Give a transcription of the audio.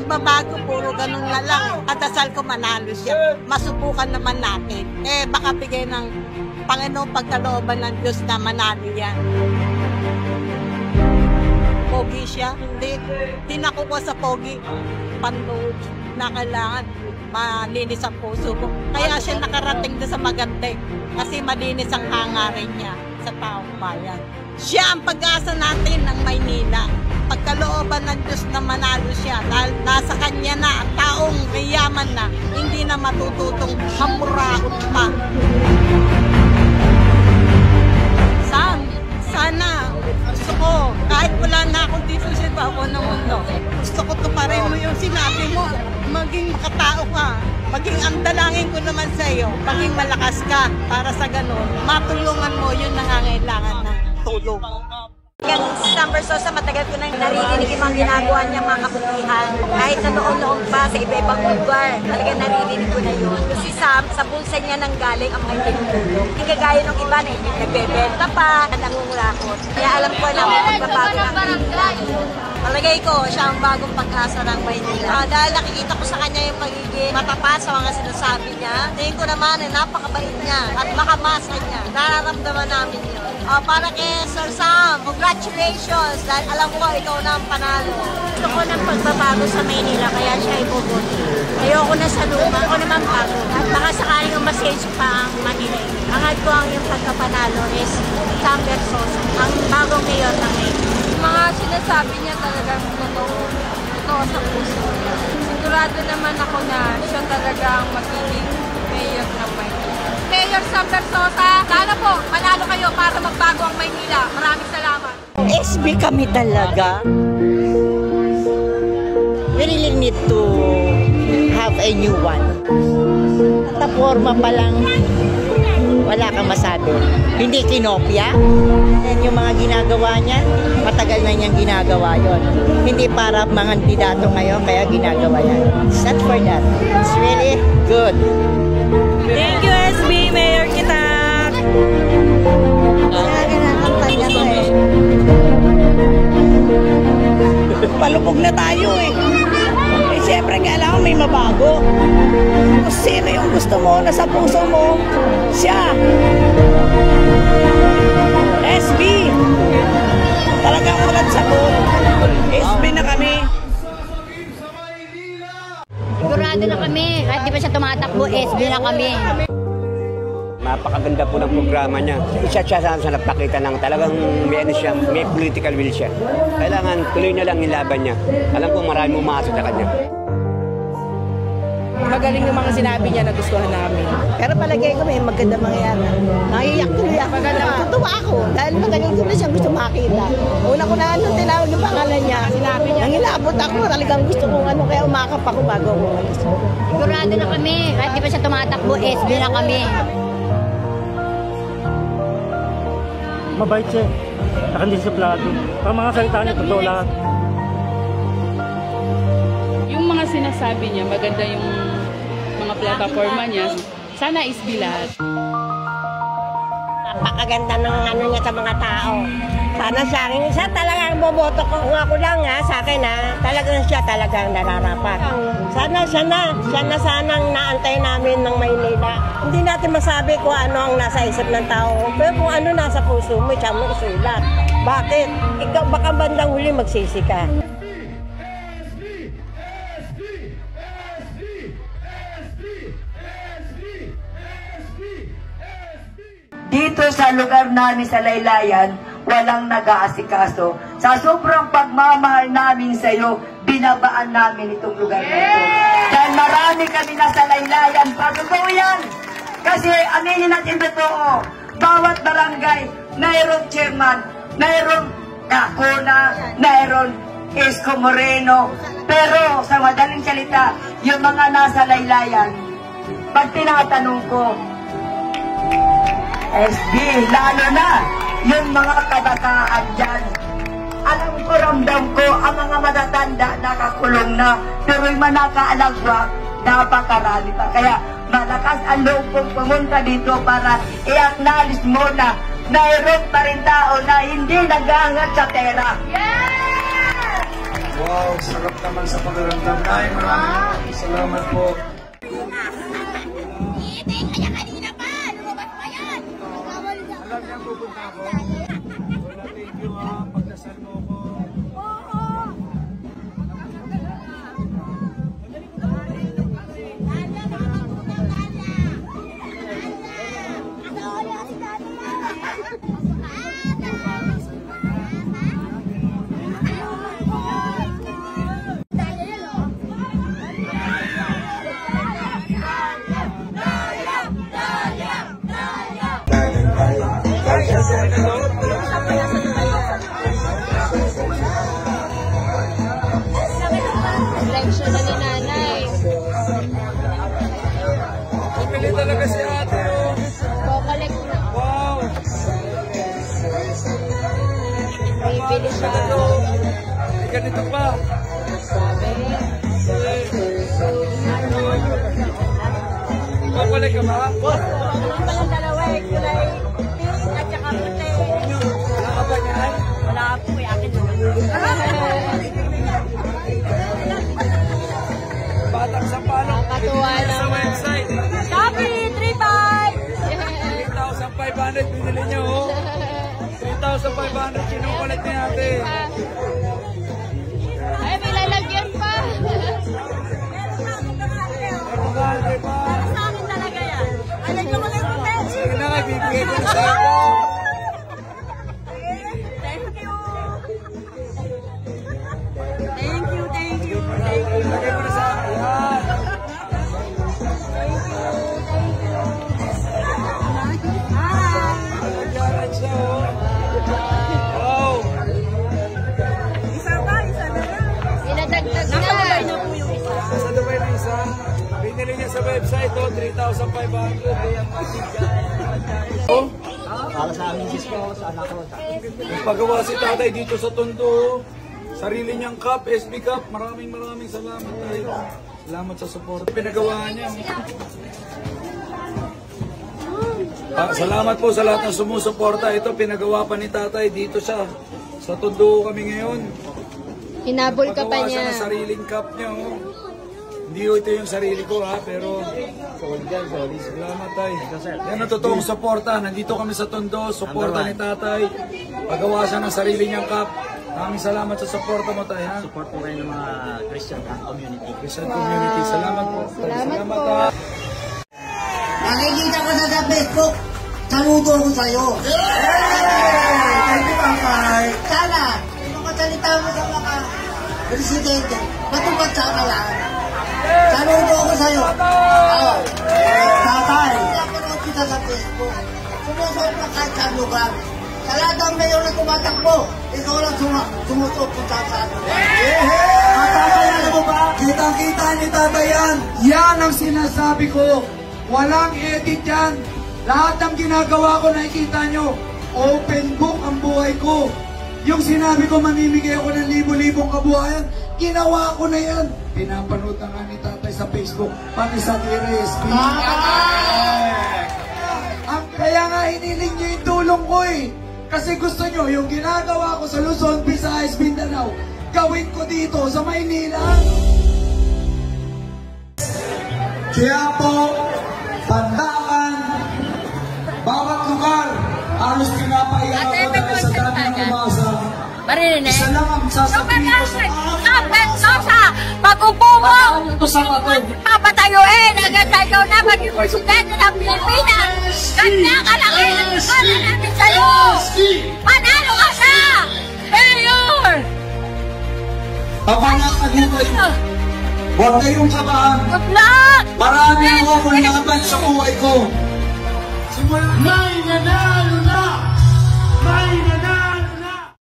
magbabago, puro ganun na lang. Kadasal ko manalo siya. Masubukan naman natin. Baka bigay ng Panginoon pagkalooban ng Diyos na manalo yan. Pogi siya? Hindi. Tinako ko sa pogi. Panloob na kailangan malinis ang puso ko. Kaya siya nakarating doon sa maganda. Kasi malinis ang hangarin niya sa taong bayan. Siya ang pag-asa natin ng Maynila. Pagkalooban ng Diyos na manalo siya. Dahil nasa kanya na ang taong mayaman na. Hindi na matututong hamuraot pa. Sana, gusto ko, kahit wala na akong dito sa ibabaw ng mundo, gusto ko tuparin mo yung sinabi mo, maging makatao ka, maging ang dalangin ko naman sa iyo, maging malakas ka para sa ganun, matulungan mo yung nangangailangan ng tulong. Si Sam Versosa, matagal ko nang naririnig yung mga ginagawa niya, mga kabutihan. Kahit na noon pa sa iba-ibang lugar, talaga naririnig ko na yun. Kasi Sam, sa bulsa niya nang galing ang mga tinutulong. Hindi kagaya ng iba na hindi nagbebenta pa, nangungurakot. Kaya alam ko na magbabago ng Maynila. Palagay ko, siya ang bagong pag-asa ng Maynila. Dahil nakikita ko sa kanya yung pagiging matapat sa mga sinasabi niya. Tingin ko naman na napakabait niya at makamasa niya. Nararamdaman namin yun. Para kay Sir Sam, congratulations! Dahil alam ko ikaw na ang panalo. Gusto ko ng pagbabago sa Maynila, kaya siya iboboto. Ayoko na sa luma, ako naman bago. At baka sakaling umasenso pa ang Manila. Hangad ko ang yung pagkapanalo is Sam Versosa, ang bagong mayor ng Maynila. Mga sinasabi niya talagang totoo sa puso. Sigurado naman ako na siya talagang magiging mayor ng Maynila. Mayor Sam Versosa, sana po manalo kayo para magbago ang Maynila. Maraming salamat. SB kami talaga. We really need to have a new one. Taporma pa lang, wala kang masabi. Hindi kinopya. Yan yung mga ginagawa niya, matagal na niyang ginagawa yon. Hindi para mga kandidato ngayon, kaya ginagawa yan. It's not for that. It's really good. Thank you, SB. Mayor kita. Palubog na tayo eh. Siyempre kailangan may mabago. Kung sino yung gusto mo, nasa puso mo, siya. SB. Talagang ulat sa goal. SB na kami. Sigurado na kami. Kahit di ba siya tumatakbo, SB na kami. Napakaganda po ng programa niya. Isa siya sa nagpakita ng talagang may political will siya. Kailangan tuloy na lang yung laban niya. Alam ko marami umaasa sa kanya. Magaling yung mga sinabi niya na gustuhan namin. Pero palagay ko may maganda mangyayari. Naiiyak tuloy ako. Natutuwa ako. Dahil matagal ko na siyang gusto makita. Una ko na tinawag yung pangalan niya. Sinabi niya. Nangilabot ako. Talagang gusto kong kaya umakap ako bago ako umalis. Sigurado na kami. Kahit di ba siya tumatakbo, SB na kami. Mabait siya. Nakandisiplado. Ang mga salita niya, totoo lahat. Yung mga sinasabi niya, maganda yung mga plataforma niya. Sana SB lahat. Napakaganda ng niya sa mga tao. Sana sa akin, isa talagang boboto ko. Kung ako lang sa akin talagang siya talagang nararapat. Sanang naantay namin ng Maynila. Hindi natin masabi kung ano ang nasa isip ng tao. Pero kung ano nasa puso mo, siya mo isulat. Bakit? Ikaw baka bandang huli magsisi ka. Dito sa lugar namin sa Laylayan, walang nag-aasikaso. Sa sobrang pagmamahal namin sa iyo, binabaan namin itong lugar na ito. Dahil marami kami nasa Laylayan, pagkakao yan. Kasi aminin natin totoo, bawat barangay, mayroong chairman, mayroong kakuna, mayroong Isko Moreno. Pero sa madaling salita, yung mga nasa Laylayan, pag tinatanong ko, SB, lalo na yung mga kabataan dyan. Alam ko, ramdam ko, ang mga matatanda nakakulong na, pero yung manakaalagwa, napakarami pa. Kaya malakas ang loob kong pumunta dito para i-acknowledge mo na mayroon pa rin tao na hindi nag-aangat sa pera. Yes! Wow, sarap naman sa pagkaramdam. Nay, maraming salamat po. Kaya kanina pa! Lumabas pa yan! Alam niya pupunta ako. Wala, thank you ha. Pagdasal mo ko. Election na ni nanay. Pumili talaga si ate. Kukolek na. Wow. Bibili siya. May ganito pa. Kukolek ka ba? Meron pa yung dalawa eh, kulay pink at saka puti. Wala ka ba yan? Wala po yung akin. Batang sa palo. Nakakatuwa Sa naman. website. Shopee, 3,500 binili niyo, oh. 3,500 kinukulit ni ate. Ay, may lalagyan pa. Ate pa. Sa akin talaga yan. Alam niyo mga yung Sige na nga, bibigay ko na sa ako. Thank you. Lagay mo na sa ako. Yan. Nagyaran siya, oh. Wow. Isa na lang. Inadagdag na. Sa Dubai na isa. Binili niya sa website, oh. 3,500. Oh. Para sa aming disco, sa anak ko. Nagpagawa si tatay dito sa Tondo. Sarili niyang cup, SB Cup. Maraming salamat tayo. Salamat sa support. Pinagawa niya. Salamat po sa lahat ng sumusuporta. Ito, pinagawa pa ni tatay. Dito siya. Sa Tondo kami ngayon. Hinabol ka pa Pagawa siya niya. ng sariling cup niya. Oh. Hindi ito yung sarili ko ha, pero salamat tayo. Yan ang totoong suporta. Nandito kami sa Tondo, suporta ni tatay. Pagawa siya ng sarili niyang cup. Maraming salamat sa suporta mo tayo ha. Support po kayo ng mga Christian community. Christian community, salamat po. Salamat po. ha. Nakikita ko sa Facebook, saludo ko sa'yo. Thank you, Pampay. Sana, yung kasalita mo sa mga presidente, matupad sa kalaan. Saludo ko sa'yo. Tatay. Napanood kita sa Facebook. Sumusuot ka kahit sa lugar. Sa lahat ng mayor na tumatakbo, ikaw lang sumusuot ko sa lugar. Tatay, alam mo ba? Kitang-kita ni tatay yan. Yan ang sinasabi ko. Walang edit yan. Lahat ng ginagawa ko nakikita nyo. Open book ang buhay ko. Yung sinabi ko mamimigay ako ng libo-libong kabuhayan, ginawa ko na yan. Pinapanood na nga ni tatay sa Facebook, pati sa TRSP. Kaya nga hiniling nyo yung tulong ko eh. Kasi gusto nyo, yung ginagawa ko sa Luzon, Visayas, Mindanao, gawin ko dito sa Maynila. Quiapo, Pandakan, bawat lugar, halos pinapaiyak ako dahil sa dami ng umasa. Marinig? Isa lang ang sasabihin ko sa Sosa! Pag-upo mo! Papatayuin! Agad tayo na maging presidente ng Pilipinas! Ganda ka lang ang para namin sa'yo! Panalo ka sa Mayor! Papangalan ko kayo. Huwag kayong kabahan. Good luck! Marami ako kung nakaban sa buhay ko. May nanalo